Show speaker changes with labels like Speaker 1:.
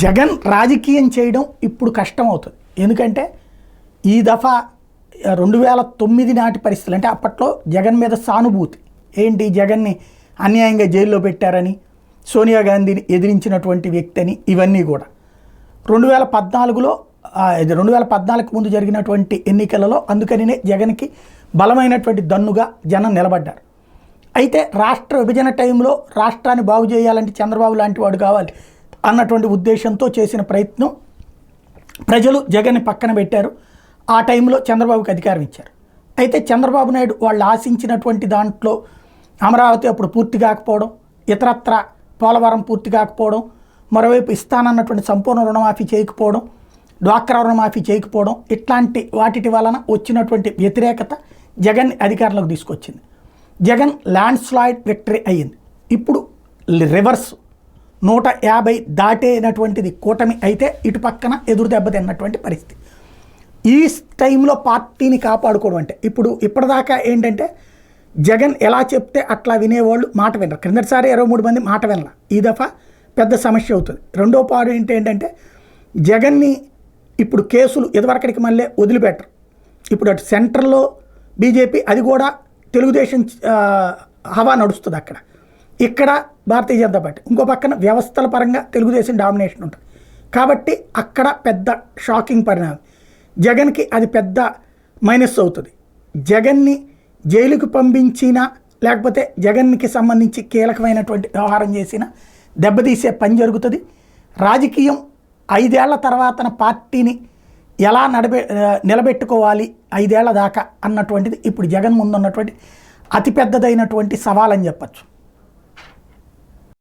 Speaker 1: జగన్ రాజకీయం చేయడం ఇప్పుడు కష్టం అవుతుంది. ఎందుకంటే ఈ దఫా 2009 నాటి పరిస్థితులు, అంటే అప్పట్లో జగన్ మీద సానుభూతి ఏంటి, జగన్ని అన్యాయంగా జైల్లో పెట్టారని, సోనియా గాంధీని ఎదిరించినటువంటి వ్యక్తి అని, ఇవన్నీ కూడా 2014లో 2014 ముందు జరిగినటువంటి ఎన్నికలలో అందుకనినే జగన్కి బలమైనటువంటి దన్నుగా జనం నిలబడ్డారు. అయితే రాష్ట్ర విభజన టైంలో రాష్ట్రాన్ని బాగు చేయాలంటే చంద్రబాబు లాంటి వాడు కావాలి అన్నటువంటి ఉద్దేశంతో చేసిన ప్రయత్నం ప్రజలు జగన్ని పక్కన పెట్టారు. ఆ టైంలో చంద్రబాబుకి అధికారం ఇచ్చారు. అయితే చంద్రబాబు నాయుడు వాళ్ళు ఆశించినటువంటి దాంట్లో అమరావతి అప్పుడు పూర్తి కాకపోవడం, ఇతరత్ర పోలవరం పూర్తి కాకపోవడం, మరోవైపు ఇస్తానన్నటువంటి సంపూర్ణ రుణమాఫీ చేయకపోవడం, డ్వాక్రా రుణమాఫీ చేయకపోవడం, ఇట్లాంటి వాటి వలన వచ్చినటువంటి వ్యతిరేకత జగన్ అధికారంలోకి తీసుకొచ్చింది. జగన్ ల్యాండ్ స్లైడ్ విక్టరీ అయ్యింది. ఇప్పుడు రివర్స్ 150 దాటేనటువంటిది కూటమి అయితే ఇటు పక్కన ఎదురు దెబ్బతిన్నటువంటి పరిస్థితి. ఈ టైంలో పార్టీని కాపాడుకోవడం అంటే ఇప్పటిదాకా ఏంటంటే జగన్ ఎలా చెప్తే అట్లా వినేవాళ్ళు మాట వినరు. క్రిందటిసారి 23 మంది మాట వినల, ఈ దఫా పెద్ద సమస్య అవుతుంది. రెండో పాయింట్ ఏంటంటే జగన్ని ఇప్పుడు కేసులు ఎదువరకడికి మళ్ళీ వదిలిపెట్టరు. ఇప్పుడు అటు సెంట్రల్లో బీజేపీ, అది కూడా తెలుగుదేశం హవా నడుస్తుంది అక్కడ, ఇక్కడ భారతీయ జనతా పార్టీ, ఇంకో పక్కన వ్యవస్థల పరంగా తెలుగుదేశం డామినేషన్ ఉంటుంది. కాబట్టి అక్కడ పెద్ద షాకింగ్ పరిణామం. జగన్కి అది పెద్ద మైనస్ అవుతుంది. జగన్ని జైలుకు పంపించినా లేకపోతే జగన్కి సంబంధించి కీలకమైనటువంటి వ్యవహారం చేసినా దెబ్బతీసే పని జరుగుతుంది. రాజకీయం 5 ఏళ్ల తర్వాతన పార్టీని ఎలా నిలబెట్టుకోవాలి 5 ఏళ్ల దాకా అన్నటువంటిది ఇప్పుడు జగన్ ముందున్నటువంటి అతిపెద్దదైనటువంటి సవాల్ అని చెప్పచ్చు.